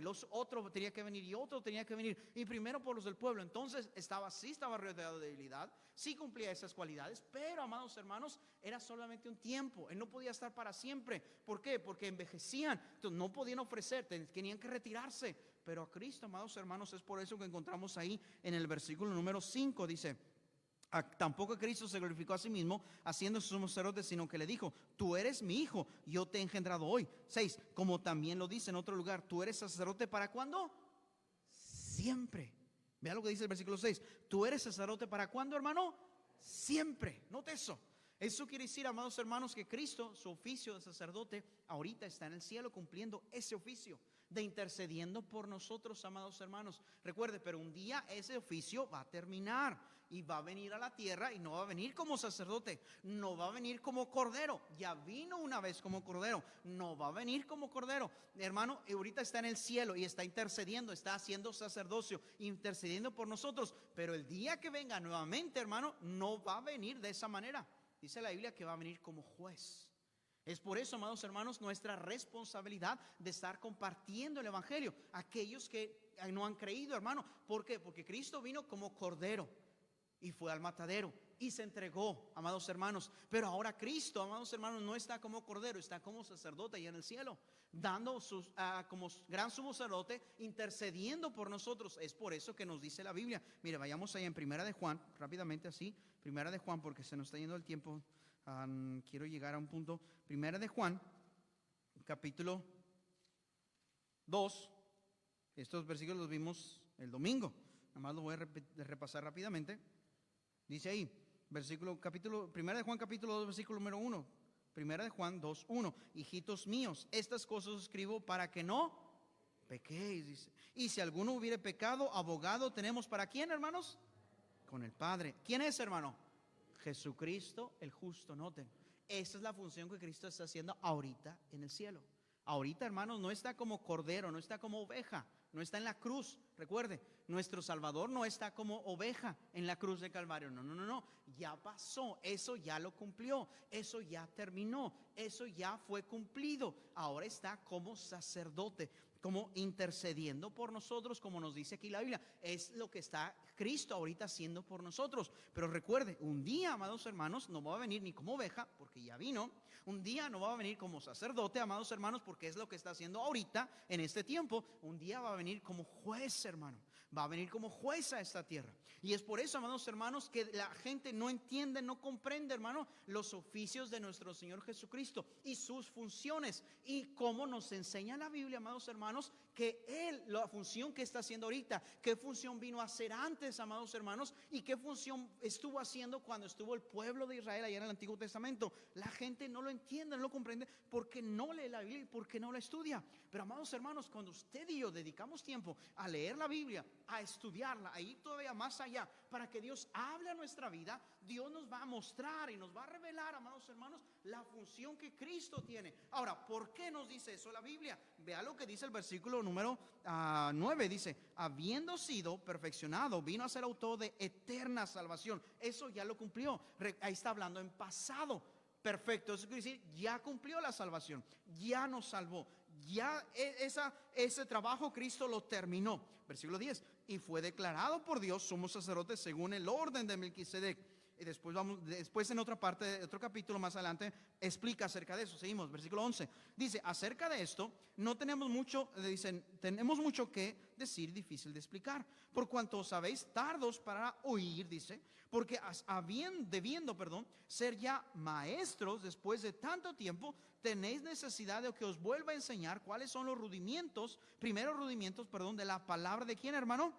tenía que venir, y otro tenía que venir, y primero por los del pueblo. Entonces estaba rodeado de debilidad, sí cumplía esas cualidades, pero, amados hermanos, era solamente un tiempo. Él no podía estar para siempre. ¿Por qué? Porque envejecían, entonces no podían ofrecer, tenían que retirarse. Pero a Cristo, amados hermanos, es por eso que encontramos ahí en el versículo número 5, dice, tampoco Cristo se glorificó a sí mismo haciendo sumo sacerdote, sino que le dijo, tú eres mi hijo, yo te he engendrado hoy. 6, como también lo dice en otro lugar, tú eres sacerdote ¿para cuándo? Siempre. Vea lo que dice el versículo 6, tú eres sacerdote ¿para cuándo, hermano? Siempre. Note eso. Eso quiere decir, amados hermanos, que Cristo, su oficio de sacerdote, ahorita está en el cielo cumpliendo ese oficio de intercediendo por nosotros, amados hermanos. Recuerde, pero un día ese oficio va a terminar y va a venir a la tierra, y no va a venir como sacerdote, no va a venir como cordero. Ya vino una vez como cordero, no va a venir como cordero, hermano. Ahorita está en el cielo y está intercediendo, está haciendo sacerdocio, intercediendo por nosotros. Pero el día que venga nuevamente, hermano, no va a venir de esa manera. Dice la Biblia que va a venir como juez. Es por eso, amados hermanos, nuestra responsabilidad de estar compartiendo el evangelio. Aquellos que no han creído, hermano. ¿Por qué? Porque Cristo vino como cordero y fue al matadero y se entregó, amados hermanos. Pero ahora Cristo, amados hermanos, no está como cordero, está como sacerdote allá en el cielo, dando como gran sumo sacerdote, intercediendo por nosotros. Es por eso que nos dice la Biblia. Mire, vayamos ahí en Primera de Juan, rápidamente así. Primera de Juan, porque se nos está yendo el tiempo. Quiero llegar a un punto. Primera de Juan, capítulo 2. Estos versículos los vimos el domingo. Nada más lo voy a repasar rápidamente. Dice ahí, Primera de Juan, capítulo 2, versículo número 1. Primera de Juan 2, 1. Hijitos míos, estas cosas os escribo para que no pequéis, dice. Y si alguno hubiere pecado, abogado tenemos ¿para quién, hermanos? Con el Padre. ¿Quién es, hermano? Jesucristo el justo. Noten, esa es la función que Cristo está haciendo ahorita en el cielo. Ahorita, hermanos, no está como cordero, no está como oveja, no está en la cruz. Recuerde, nuestro Salvador no está como oveja en la cruz de Calvario. No. Ya pasó, eso ya lo cumplió, eso ya terminó, eso ya fue cumplido. Ahora está como sacerdote, como intercediendo por nosotros, como nos dice aquí la Biblia. Es lo que está Cristo ahorita haciendo por nosotros. Pero recuerde, un día, amados hermanos, no va a venir ni como oveja, porque ya vino. Un día no va a venir como sacerdote, amados hermanos, porque es lo que está haciendo ahorita en este tiempo. Un día va a venir como juez, hermano. Va a venir como juez a esta tierra. Y es por eso, amados hermanos, que la gente no entiende, no comprende, hermano, los oficios de nuestro Señor Jesucristo y sus funciones. Y cómo nos enseña la Biblia, amados hermanos, que Él, la función que está haciendo ahorita, qué función vino a hacer antes, amados hermanos, y qué función estuvo haciendo cuando estuvo el pueblo de Israel allá en el Antiguo Testamento. La gente no lo entiende, no lo comprende, porque no lee la Biblia y porque no la estudia. Pero, amados hermanos, cuando usted y yo dedicamos tiempo a leer la Biblia, a estudiarla, a ir todavía más allá, para que Dios hable a nuestra vida, Dios nos va a mostrar y nos va a revelar, amados hermanos, la función que Cristo tiene. Ahora, ¿por qué nos dice eso la Biblia? Vea lo que dice el versículo número 9, dice, habiendo sido perfeccionado, vino a ser autor de eterna salvación. Eso ya lo cumplió. Ahí está hablando en pasado perfecto. Eso quiere decir, ya cumplió la salvación, ya nos salvó, ya ese trabajo Cristo lo terminó. Versículo 10, y fue declarado por Dios sumo sacerdote según el orden de Melquisedec. Y después en otra parte, otro capítulo más adelante, explica acerca de eso. Seguimos, versículo 11. Dice, acerca de esto, no tenemos mucho, tenemos mucho que decir, difícil de explicar. Por cuanto sabéis tardos para oír, dice, porque debiendo ser ya maestros después de tanto tiempo, tenéis necesidad de que os vuelva a enseñar cuáles son los primeros rudimentos, de la palabra de quién, hermano,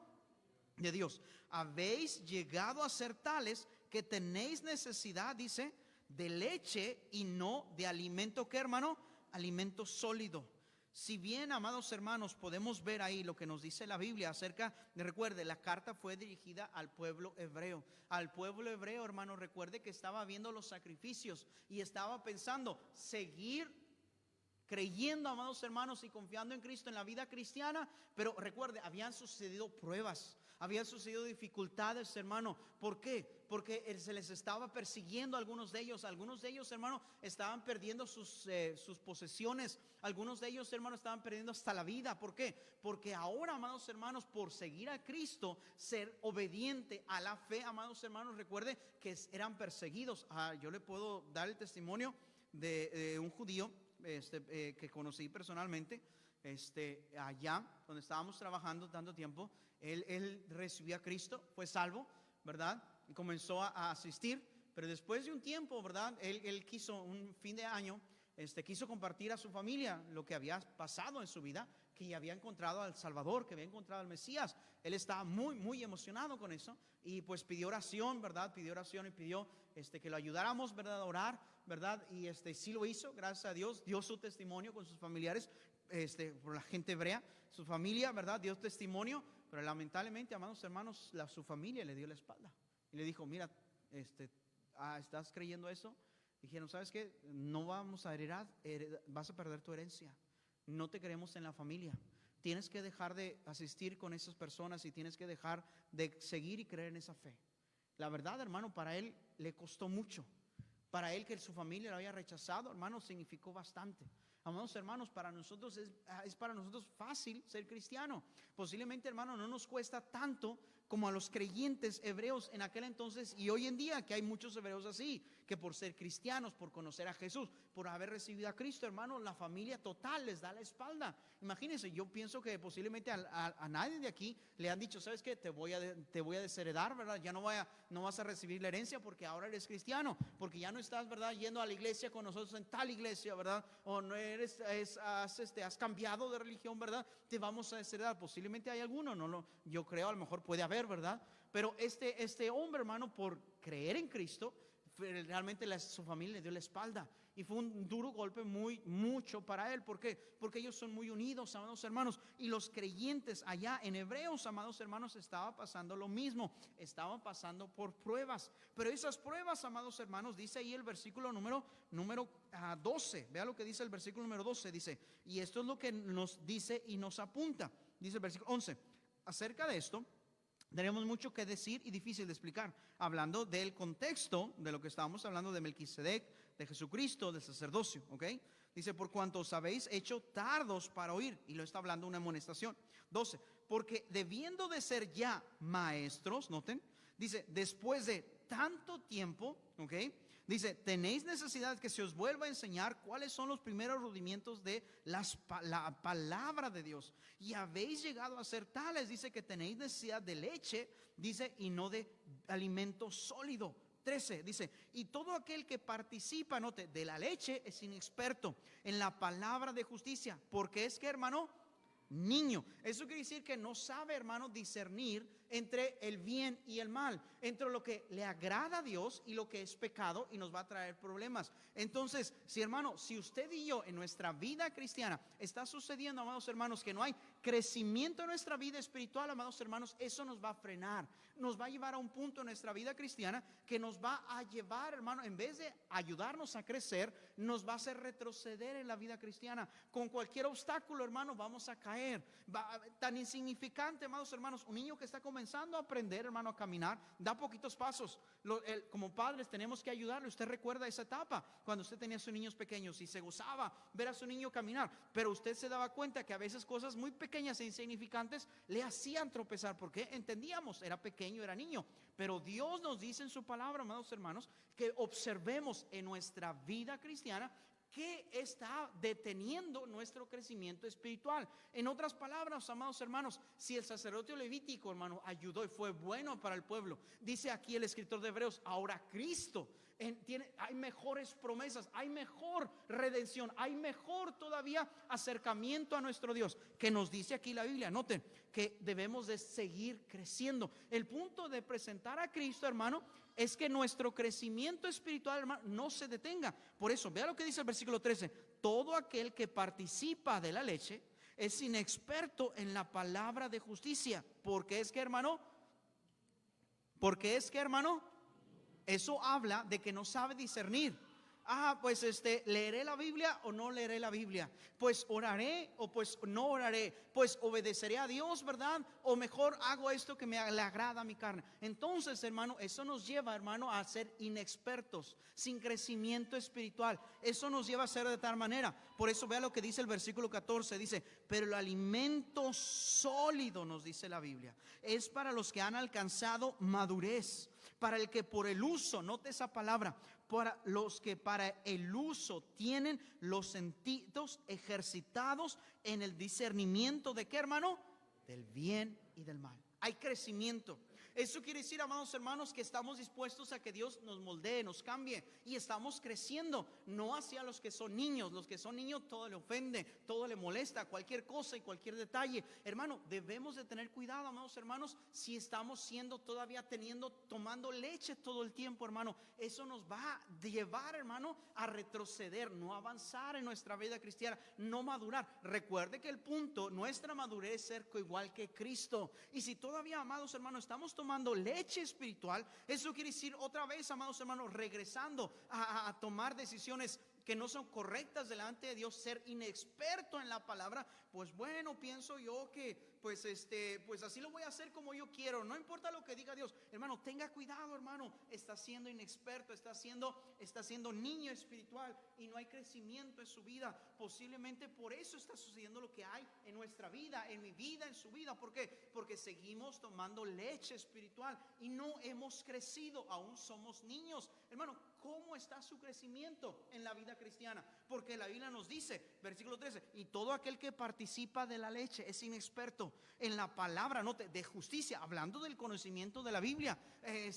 de Dios. Habéis llegado a ser tales que tenéis necesidad, dice, de leche y no de alimento, ¿qué, hermano? Alimento sólido. Si bien, amados hermanos, podemos ver ahí lo que nos dice la Biblia acerca de, recuerde, la carta fue dirigida al pueblo hebreo. Al pueblo hebreo, hermano, recuerde que estaba viendo los sacrificios y estaba pensando seguir creyendo, amados hermanos, y confiando en Cristo en la vida cristiana. Pero recuerde, habían sucedido pruebas, habían sucedido dificultades, hermano. ¿Por qué? Porque se les estaba persiguiendo a algunos de ellos. Algunos de ellos, hermano, estaban perdiendo sus posesiones. Algunos de ellos, hermano, estaban perdiendo hasta la vida. ¿Por qué? Porque ahora, amados hermanos, por seguir a Cristo, ser obediente a la fe, amados hermanos, recuerde que eran perseguidos. Yo le puedo dar el testimonio de un judío que conocí personalmente, allá donde estábamos trabajando tanto tiempo. Él recibió a Cristo, fue salvo, ¿verdad? Y comenzó a asistir, pero después de un tiempo, ¿verdad? Él quiso, un fin de año, quiso compartir a su familia lo que había pasado en su vida, que había encontrado al Salvador, que había encontrado al Mesías. Él estaba muy, muy emocionado con eso y pues pidió oración, ¿verdad? Pidió oración y pidió que lo ayudáramos, ¿verdad? A orar, ¿verdad? Y sí lo hizo, gracias a Dios, dio su testimonio con sus familiares, por la gente hebrea, su familia, ¿verdad? Dio testimonio, pero lamentablemente, amados hermanos, su familia le dio la espalda y le dijo, mira, ¿estás creyendo eso? Dijeron, ¿sabes qué? No vamos a heredar, vas a perder tu herencia. No te queremos en la familia. Tienes que dejar de asistir con esas personas y tienes que dejar de seguir y creer en esa fe. La verdad, hermano, para él le costó mucho. Para él que su familia lo había rechazado, hermano, significó bastante. Amados hermanos, para nosotros es para nosotros fácil ser cristiano. Posiblemente, hermano, no nos cuesta tanto como a los creyentes hebreos en aquel entonces y hoy en día, que hay muchos hebreos así, que por ser cristianos, por conocer a Jesús, por haber recibido a Cristo, hermano, la familia total les da la espalda. Imagínense, yo pienso que posiblemente a nadie de aquí le han dicho, ¿sabes qué? Te voy a desheredar, ¿verdad? Ya no vas a recibir la herencia porque ahora eres cristiano, porque ya no estás, ¿verdad? Yendo a la iglesia con nosotros en tal iglesia, ¿verdad? O no has cambiado de religión, ¿verdad? Te vamos a desheredar. Posiblemente hay alguno, yo creo, a lo mejor puede haber, ¿verdad? Pero este hombre, hermano, por creer en Cristo, realmente su familia le dio la espalda y fue un duro golpe mucho para él. ¿Por qué? Porque ellos son muy unidos, amados hermanos, y los creyentes allá en Hebreos, amados hermanos, estaba pasando lo mismo, estaban pasando por pruebas, pero esas pruebas, amados hermanos, dice ahí el versículo número 12, vea lo que dice el versículo número 12, dice, y esto es lo que nos dice y nos apunta, dice el versículo 11, acerca de esto, tenemos mucho que decir y difícil de explicar, hablando del contexto de lo que estábamos hablando de Melquisedec, de Jesucristo, del sacerdocio, ¿ok? Dice, por cuanto os habéis hecho tardos para oír, y lo está hablando una amonestación. 12, porque debiendo de ser ya maestros, noten, dice, después de tanto tiempo, ¿ok? Dice, tenéis necesidad que se os vuelva a enseñar cuáles son los primeros rudimentos de la palabra de Dios. Y habéis llegado a ser tales, dice que tenéis necesidad de leche, dice, y no de alimento sólido. 13, dice, y todo aquel que participa, note, de la leche es inexperto en la palabra de justicia, porque es que, hermano, niño. Eso quiere decir que no sabe, hermano, discernir entre el bien y el mal, entre lo que le agrada a Dios y lo que es pecado y nos va a traer problemas. Entonces, si usted y yo en nuestra vida cristiana está sucediendo, amados hermanos, que no hay crecimiento en nuestra vida espiritual, amados hermanos, eso nos va a frenar, nos va a llevar a un punto en nuestra vida cristiana que nos va a llevar, hermano, en vez de ayudarnos a crecer, nos va a hacer retroceder en la vida cristiana. Con cualquier obstáculo, hermano, vamos a caer. Tan insignificante, amados hermanos, un niño que está comenzando a aprender, hermano, a caminar, da poquitos pasos. Como padres tenemos que ayudarle. Usted recuerda esa etapa cuando usted tenía a sus niños pequeños y se gozaba ver a su niño caminar, pero usted se daba cuenta que a veces cosas muy pequeñas e insignificantes le hacían tropezar, porque entendíamos, era pequeño, era niño. Pero Dios nos dice en su palabra, amados hermanos, que observemos en nuestra vida cristiana ¿qué está deteniendo nuestro crecimiento espiritual? En otras palabras, amados hermanos, si el sacerdote levítico, hermano, ayudó y fue bueno para el pueblo, dice aquí el escritor de Hebreos, ahora Cristo hay mejores promesas, hay mejor redención, hay mejor todavía acercamiento a nuestro Dios, que nos dice aquí la Biblia. Noten que debemos de seguir creciendo. El punto de presentar a Cristo, hermano, es que nuestro crecimiento espiritual, hermano, no se detenga. Por eso, vea lo que dice el versículo 13. Todo aquel que participa de la leche es inexperto en la palabra de justicia. Porque es que, hermano, eso habla de que no sabe discernir. Pues leeré la Biblia o no leeré la Biblia, pues oraré o pues no oraré, pues obedeceré a Dios, ¿verdad? O mejor hago esto que le agrada a mi carne. Entonces, hermano, eso nos lleva, hermano, a ser inexpertos, sin crecimiento espiritual. Eso nos lleva a ser de tal manera. Por eso vea lo que dice el versículo 14, dice, pero el alimento sólido, nos dice la Biblia, es para los que han alcanzado madurez, para el que por el uso, note esa palabra, para los que para el uso tienen los sentidos ejercitados en el discernimiento de qué, hermano, del bien y del mal. Hay crecimiento. Eso quiere decir, amados hermanos, que estamos dispuestos a que Dios nos moldee, nos cambie y estamos creciendo, no hacia los que son niños. Los que son niños todo le ofende, todo le molesta, cualquier cosa y cualquier detalle. Hermano, debemos de tener cuidado, amados hermanos, si estamos tomando leche todo el tiempo, hermano. Eso nos va a llevar, hermano, a retroceder, no avanzar en nuestra vida cristiana, no madurar. Recuerde que el punto, nuestra madurez es ser igual que Cristo. Y si todavía, amados hermanos, estamos tomando leche espiritual, eso quiere decir otra vez, amados hermanos, regresando a tomar decisiones que no son correctas delante de Dios, ser inexperto en la palabra. Pues bueno, pienso yo que pues así lo voy a hacer como yo quiero, no importa lo que diga Dios. Hermano, tenga cuidado, hermano, está siendo inexperto, está siendo niño espiritual y no hay crecimiento en su vida. Posiblemente por eso está sucediendo lo que hay en nuestra vida, en mi vida, en su vida. ¿Por qué? Porque seguimos tomando leche espiritual y no hemos crecido, aún somos niños. Hermano, ¿cómo está su crecimiento en la vida cristiana? Porque la Biblia nos dice, versículo 13, y todo aquel que participa de la leche es inexperto en la palabra, note, de justicia, hablando del conocimiento de la Biblia.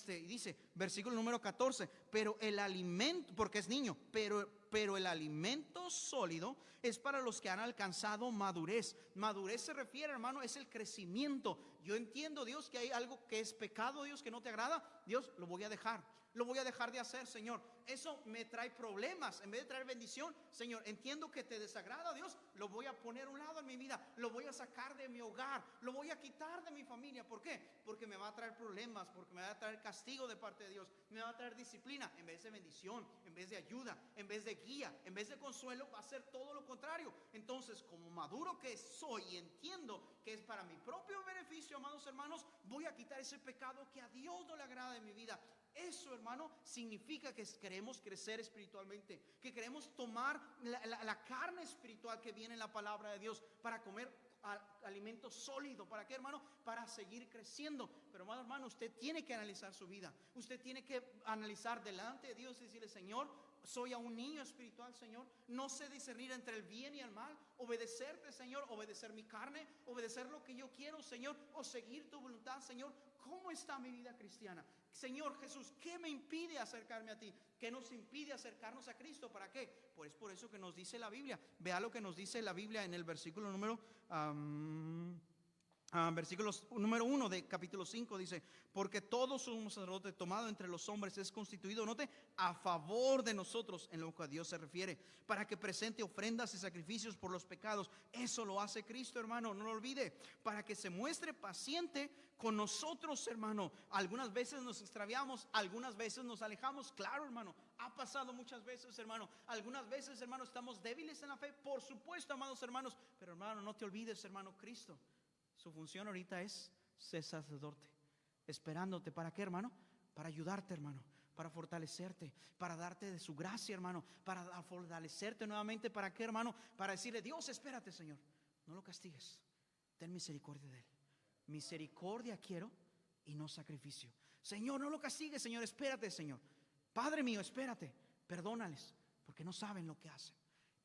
Dice, versículo número 14, pero el alimento, porque es niño, pero el alimento sólido es para los que han alcanzado madurez. Madurez se refiere, hermano, es el crecimiento. Yo entiendo, Dios, que hay algo que es pecado, Dios, que no te agrada. Dios, lo voy a dejar. lo voy a dejar de hacer, Señor. Eso me trae problemas. En vez de traer bendición, Señor, entiendo que te desagrada, Dios. Lo voy a poner a un lado en mi vida. Lo voy a sacar de mi hogar. Lo voy a quitar de mi familia. ¿Por qué? Porque me va a traer problemas. Porque me va a traer castigo de parte de Dios. Me va a traer disciplina. En vez de bendición, en vez de ayuda, en vez de guía, en vez de consuelo, va a ser todo lo contrario. Entonces, como maduro que soy y entiendo que es para mi propio beneficio, amados hermanos, voy a quitar ese pecado que a Dios no le agrada en mi vida. Eso, hermano, significa que queremos crecer espiritualmente, que queremos tomar la carne espiritual que viene en la palabra de Dios para comer alimento sólido. ¿Para qué, hermano? Para seguir creciendo. Pero, hermano, usted tiene que analizar su vida. Usted tiene que analizar delante de Dios y decirle: Señor, soy a un niño espiritual, Señor. No sé discernir entre el bien y el mal. Obedecerte, Señor, obedecer mi carne, obedecer lo que yo quiero, Señor, o seguir tu voluntad, Señor. ¿Cómo está mi vida cristiana? Señor Jesús, ¿qué me impide acercarme a ti? ¿Qué nos impide acercarnos a Cristo? ¿Para qué? Pues por eso que nos dice la Biblia. Vea lo que nos dice la Biblia en el versículo número versículos número 1 de capítulo 5. Dice: porque todo sumo sacerdote tomado entre los hombres es constituido, note, a favor de nosotros en lo que a Dios se refiere, para que presente ofrendas y sacrificios por los pecados. Eso lo hace Cristo, hermano, no lo olvide. Para que se muestre paciente con nosotros, hermano. Algunas veces nos extraviamos, algunas veces nos alejamos. Claro, hermano, ha pasado muchas veces, hermano. Algunas veces, hermano, estamos débiles en la fe, por supuesto, amados hermanos. Pero, hermano, no te olvides, hermano, Cristo, su función ahorita es ser sacerdote, esperándote. ¿Para qué, hermano? Para ayudarte, hermano, para fortalecerte, para darte de su gracia, hermano, para fortalecerte nuevamente. ¿Para qué, hermano? Para decirle: Dios, espérate, Señor, no lo castigues, ten misericordia de él. Misericordia quiero y no sacrificio. Señor, no lo castigues, Señor, espérate, Señor. Padre mío, espérate, perdónales, porque no saben lo que hacen.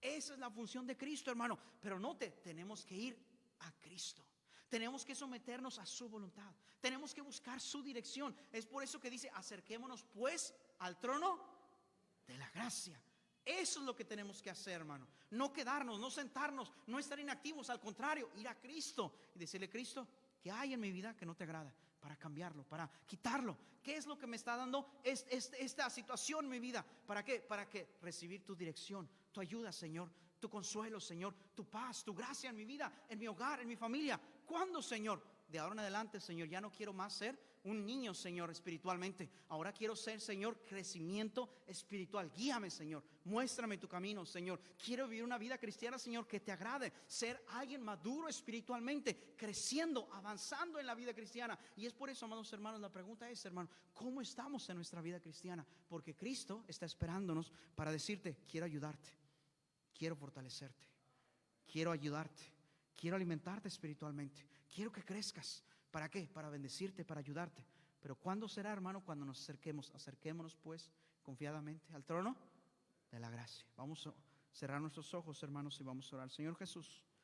Esa es la función de Cristo, hermano. Pero note, tenemos que ir a Cristo. Tenemos que someternos a su voluntad. Tenemos que buscar su dirección. Es por eso que dice: acerquémonos pues al trono de la gracia. Eso es lo que tenemos que hacer, hermano. No quedarnos, no sentarnos, no estar inactivos. Al contrario, ir a Cristo y decirle: Cristo, ¿qué hay en mi vida que no te agrada? Para cambiarlo, para quitarlo. ¿Qué es lo que me está dando esta situación en mi vida? ¿Para qué? Para que recibir tu dirección, tu ayuda, Señor, tu consuelo, Señor, tu paz, tu gracia en mi vida, en mi hogar, en mi familia. ¿Cuándo, Señor? De ahora en adelante, Señor, ya no quiero más ser un niño, Señor, espiritualmente. Ahora quiero ser, Señor, crecimiento espiritual. Guíame, Señor, muéstrame tu camino, Señor. Quiero vivir una vida cristiana, Señor, que te agrade. Ser alguien maduro espiritualmente, creciendo, avanzando en la vida cristiana. Y es por eso, amados hermanos, la pregunta es, hermano, ¿cómo estamos en nuestra vida cristiana? Porque Cristo está esperándonos para decirte: quiero ayudarte, quiero fortalecerte, quiero ayudarte, quiero alimentarte espiritualmente, quiero que crezcas. ¿Para qué? Para bendecirte, para ayudarte. Pero ¿cuándo será, hermano? Cuando nos acerquemos. Acerquémonos pues confiadamente al trono de la gracia. Vamos a cerrar nuestros ojos, hermanos, y vamos a orar. Señor Jesús,